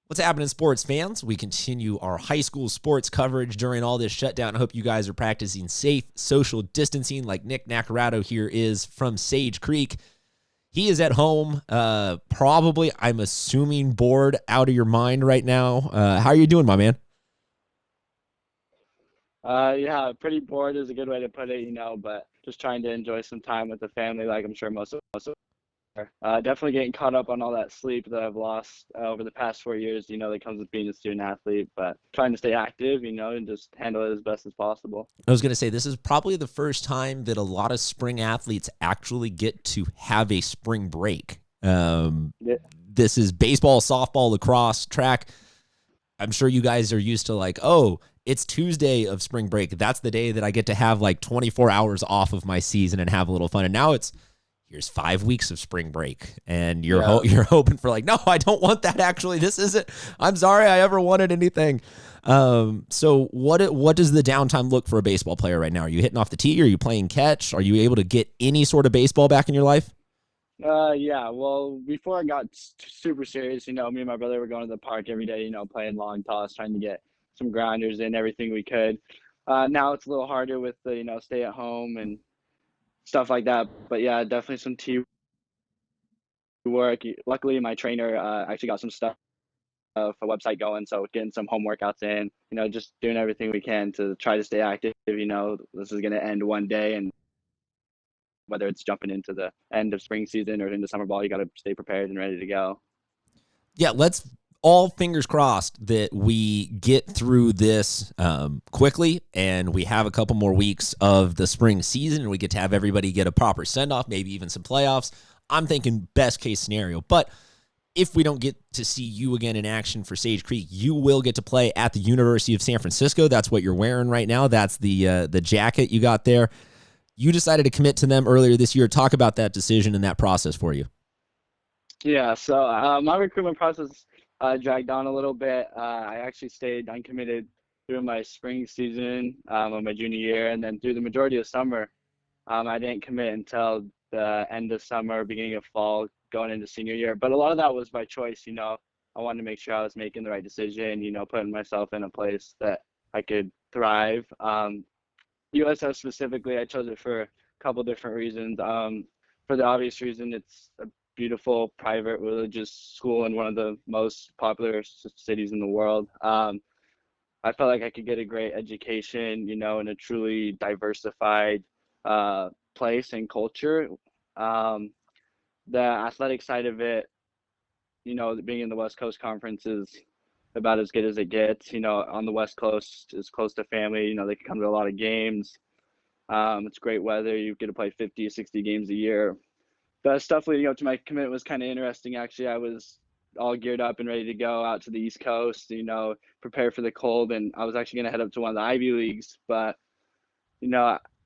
What's happening, sports fans? We continue our high school sports coverage during all this shutdown. I hope you guys are practicing safe social distancing like Nick Naccarato here is from Sage Creek. He is at home, probably, I'm assuming, bored out of your mind right now. How are you doing, my man? Yeah, pretty bored is a good way to put it, but just trying to enjoy some time with the family, like I'm sure most of us are. Definitely getting caught up on all that sleep that I've lost over the past 4 years, that comes with being a student athlete, but trying to stay active, and just handle it as best as possible. I was going to say, this is probably the first time that a lot of spring athletes actually get to have a spring break. Yeah. This is baseball, softball, lacrosse, track. I'm sure you guys are used to like, oh, it's Tuesday of spring break. That's the day that I get to have like 24 hours off of my season and have a little fun. And now here's 5 weeks of spring break, and you're hoping for like, no, I don't want that. Actually, this isn't. I'm sorry, I ever wanted anything. So what does the downtime look for a baseball player right now? Are you hitting off the tee? Are you playing catch? Are you able to get any sort of baseball back in your life? Yeah. Well, before I got super serious, me and my brother were going to the park every day, playing long toss, trying to get some grounders in, everything we could. Now it's a little harder with the, stay at home and stuff like that. But yeah, definitely some tee work. Luckily, my trainer actually got some stuff for website going, so getting some home workouts in. Just doing everything we can to try to stay active. This is going to end one day, and whether it's jumping into the end of spring season or into summer ball, you got to stay prepared and ready to go. Yeah, let's all fingers crossed that we get through this quickly, and we have a couple more weeks of the spring season, and we get to have everybody get a proper send-off, maybe even some playoffs. I'm thinking best case scenario. But if we don't get to see you again in action for Sage Creek, you will get to play at the University of San Francisco. That's what you're wearing right now. That's the jacket you got there. You decided to commit to them earlier this year. Talk about that decision and that process for you. Yeah, so my recruitment process dragged on a little bit. I actually stayed uncommitted through my spring season of my junior year, and then through the majority of summer. I didn't commit until the end of summer, beginning of fall, going into senior year. But a lot of that was by choice. I wanted to make sure I was making the right decision, putting myself in a place that I could thrive. USF specifically, I chose it for a couple different reasons. For the obvious reason, it's a beautiful private religious school in one of the most popular cities in the world. I felt like I could get a great education, in a truly diversified place and culture. The athletic side of it, being in the West Coast Conference is about as good as it gets. On the West Coast, is close to family. They can come to a lot of games. It's great weather. You get to play 50, 60 games a year. The stuff leading up to my commitment was kind of interesting. Actually, I was all geared up and ready to go out to the East Coast, prepare for the cold. And I was actually going to head up to one of the Ivy Leagues. But,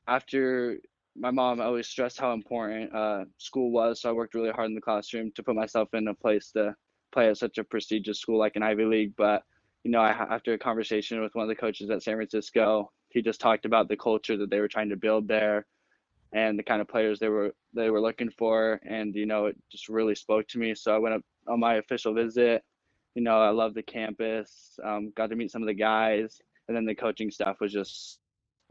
after my mom always stressed how important school was, so I worked really hard in the classroom to put myself in a place to play at such a prestigious school like an Ivy League. But, after a conversation with one of the coaches at San Francisco, he just talked about the culture that they were trying to build there and the kind of players they were looking for. And, it just really spoke to me. So I went up on my official visit. I love the campus, got to meet some of the guys, and then the coaching staff was just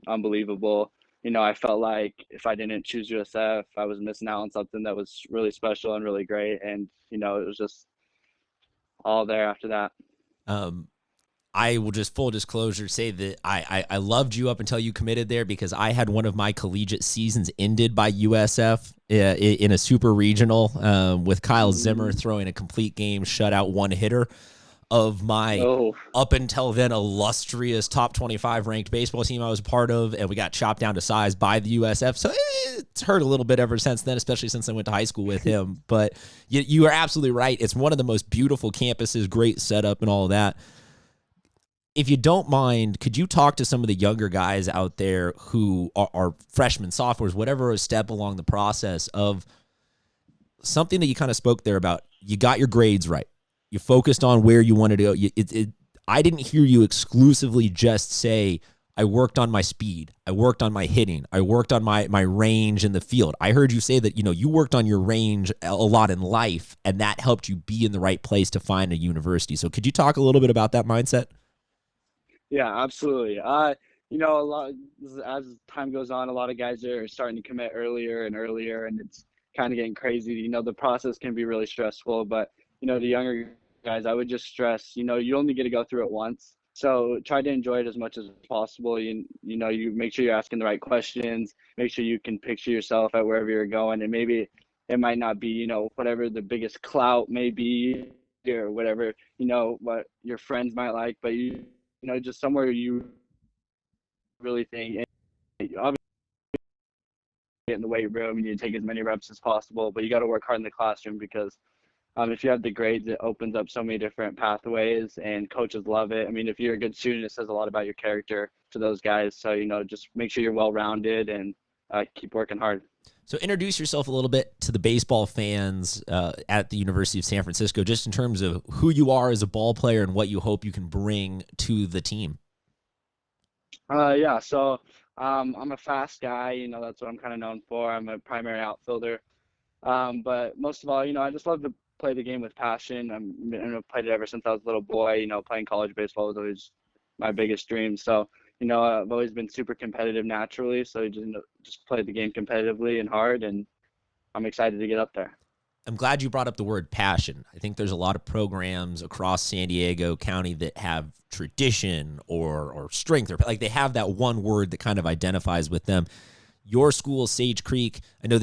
unbelievable. I felt like if I didn't choose USF, I was missing out on something that was really special and really great. And, it was just all there after that. I will just full disclosure say that I loved you up until you committed there, because I had one of my collegiate seasons ended by USF in a super regional with Kyle Zimmer throwing a complete game shutout one hitter of my up until then illustrious top 25 ranked baseball team I was a part of, and we got chopped down to size by the USF. So it's hurt a little bit ever since then, especially since I went to high school with him. But you are absolutely right. It's one of the most beautiful campuses, great setup and all of that. If you don't mind, could you talk to some of the younger guys out there who are freshmen, sophomores, whatever a step along the process of something that you kind of spoke there about? You got your grades right. You focused on where you wanted to go. I didn't hear you exclusively just say, I worked on my speed. I worked on my hitting. I worked on my range in the field. I heard you say that, you worked on your range a lot in life, and that helped you be in the right place to find a university. So could you talk a little bit about that mindset? Yeah, absolutely. A lot as time goes on, a lot of guys are starting to commit earlier and earlier, and it's kind of getting crazy. The process can be really stressful, but the younger guys, I would just stress, you only get to go through it once. So try to enjoy it as much as possible. You make sure you're asking the right questions, make sure you can picture yourself at wherever you're going, and maybe it might not be, whatever the biggest clout may be or whatever, what your friends might like, but just somewhere you really think. And obviously, get in the weight room, you need to take as many reps as possible, but you got to work hard in the classroom because if you have the grades, it opens up so many different pathways, and coaches love it. I mean, if you're a good student, it says a lot about your character to those guys. So just make sure you're well rounded and keep working hard. So introduce yourself a little bit to the baseball fans at the University of San Francisco, just in terms of who you are as a ball player and what you hope you can bring to the team. Yeah, so I'm a fast guy. That's what I'm kind of known for. I'm a primary outfielder. But most of all, I just love to play the game with passion. I've played it ever since I was a little boy. Playing college baseball was always my biggest dream. So, I've always been super competitive naturally. So just play the game competitively and hard, and I'm excited to get up there. I'm glad you brought up the word passion. I think there's a lot of programs across San Diego County that have tradition or strength, or like they have that one word that kind of identifies with them. Your school, Sage Creek, I know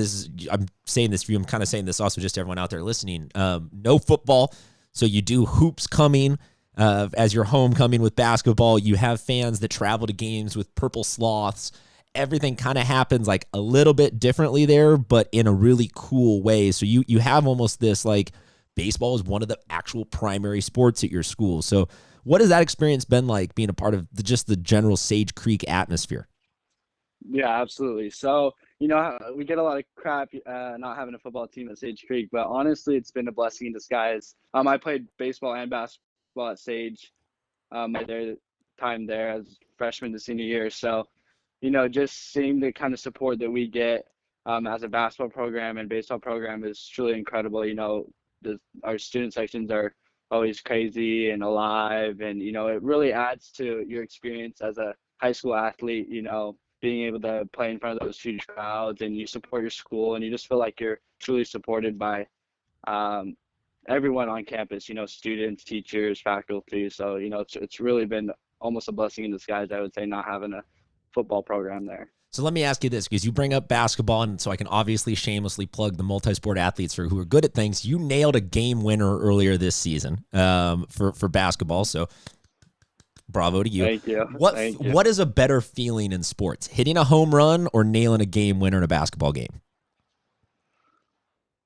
I'm saying this for you. I'm kind of saying this also just to everyone out there listening. No football. So you do hoops coming as your homecoming with basketball. You have fans that travel to games with purple sloths. Everything kind of happens like a little bit differently there, but in a really cool way. So you have almost this like baseball is one of the actual primary sports at your school. So what has that experience been like being a part of just the general Sage Creek atmosphere? Yeah, absolutely. So, we get a lot of crap not having a football team at Sage Creek, but honestly, it's been a blessing in disguise. I played baseball and basketball at Sage, my time there as freshman to senior year. So, just seeing the kind of support that we get as a basketball program and baseball program is truly incredible. Our student sections are always crazy and alive, and it really adds to your experience as a high school athlete. Being able to play in front of those huge crowds, and you support your school, and you just feel like you're truly supported by everyone on campus. Students, teachers, faculty. So it's really been almost a blessing in disguise, I would say, not having a football program there. So let me ask you this, because you bring up basketball, and so I can obviously shamelessly plug the multi-sport athletes who are good at things. You nailed a game winner earlier this season for basketball, so bravo to you. Thank you. What is a better feeling in sports, hitting a home run or nailing a game winner in a basketball game?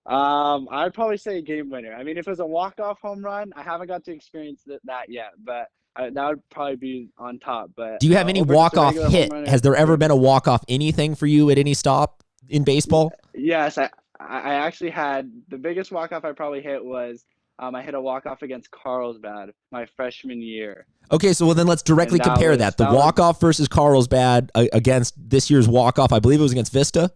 I'd probably say a game winner. I mean, if it was a walk-off home run, I haven't got to experience that yet, but that would probably be on top. But do you have any walk-off hit? Has there ever been a walk-off anything for you at any stop in baseball? Yes, I actually had the biggest walk-off I probably hit was I hit a walk-off against Carlsbad my freshman year. Okay, so then let's directly compare that. The walk-off versus Carlsbad against this year's walk-off, I believe it was against Vista?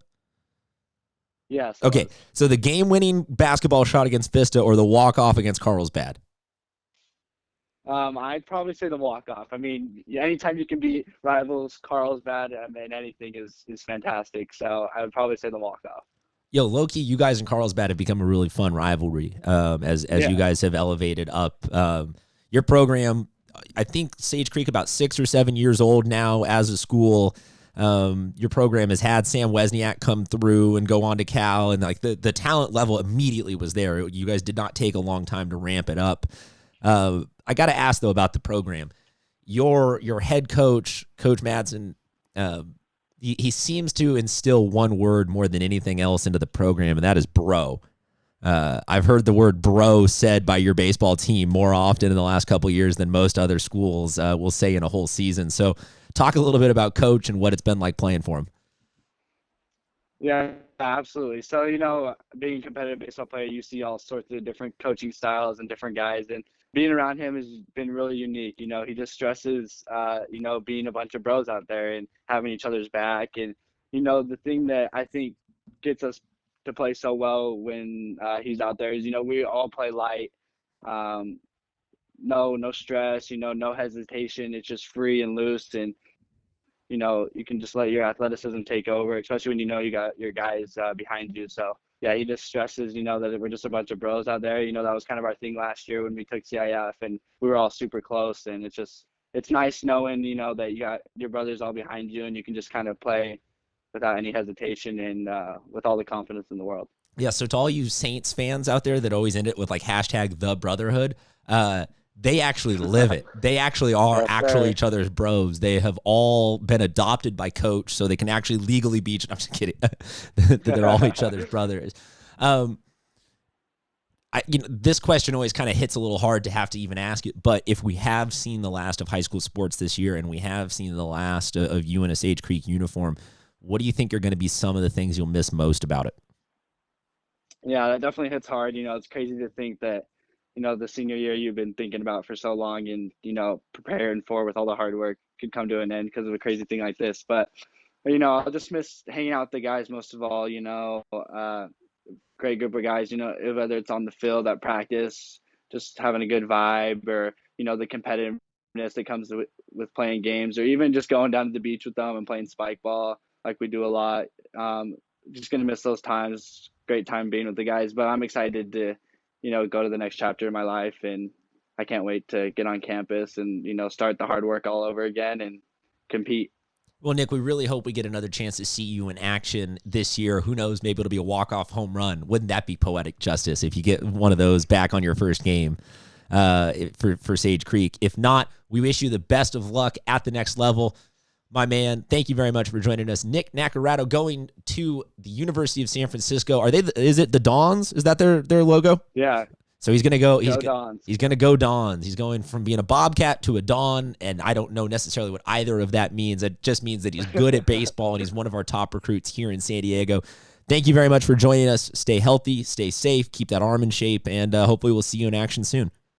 Yes. Okay, so the game-winning basketball shot against Vista or the walk-off against Carlsbad? I'd probably say the walk-off. I mean, anytime you can beat rivals, Carlsbad, I mean, anything is fantastic. So I would probably say the walk-off. Yo, Loki, you guys and Carlsbad have become a really fun rivalry as you guys have elevated up. Your program, I think Sage Creek about 6 or 7 years old now as a school. Your program has had Sam Wesniak come through and go on to Cal, and like the talent level immediately was there. You guys did not take a long time to ramp it up. I got to ask though about the program. Your head coach, Coach Madsen, he seems to instill one word more than anything else into the program, and that is bro. I've heard the word bro said by your baseball team more often in the last couple of years than most other schools will say in a whole season. So talk a little bit about Coach and what it's been like playing for him. Yeah, absolutely. So, being a competitive baseball player, you see all sorts of different coaching styles and different guys. And being around him has been really unique. He just stresses, being a bunch of bros out there and having each other's back. And, the thing that I think gets us to play so well when he's out there is, we all play light. No stress, no hesitation. It's just free and loose. And, you can just let your athleticism take over, especially when you got your guys behind you. So, yeah, he just stresses, that we're just a bunch of bros out there. That was kind of our thing last year when we took CIF, and we were all super close. And it's nice knowing, that you got your brothers all behind you, and you can just kind of play without any hesitation and with all the confidence in the world. Yeah, so to all you Saints fans out there that always end it with like hashtag the brotherhood, they actually live it. They actually are each other's bros. They have all been adopted by coach, so they can actually legally be I'm just kidding. They're all each other's brothers. This question always kind of hits a little hard to have to even ask it, but if we have seen the last of high school sports this year and we have seen the last of you in a Sage Creek uniform, what do you think are going to be some of the things you'll miss most about it? Yeah, that definitely hits hard. It's crazy to think that, the senior year you've been thinking about for so long and, preparing for with all the hard work could come to an end because of a crazy thing like this. But I'll just miss hanging out with the guys most of all, great group of guys, whether it's on the field at practice, just having a good vibe or, the competitiveness that comes with playing games or even just going down to the beach with them and playing spike ball like we do a lot. Just going to miss those times. Great time being with the guys, but I'm excited to, go to the next chapter in my life, and I can't wait to get on campus and, start the hard work all over again and compete. Well, Nick, we really hope we get another chance to see you in action this year. Who knows, maybe it'll be a walk-off home run. Wouldn't that be poetic justice if you get one of those back on your first game for Sage Creek? If not, we wish you the best of luck at the next level. My man, thank you very much for joining us. Nick Naccarato going to the University of San Francisco. Is it the Dons? Is that their logo? Yeah. So he's going to go. He's going to go Dons. He's going from being a Bobcat to a Don, and I don't know necessarily what either of that means. It just means that he's good at baseball, and he's one of our top recruits here in San Diego. Thank you very much for joining us. Stay healthy, stay safe, keep that arm in shape, and hopefully we'll see you in action soon.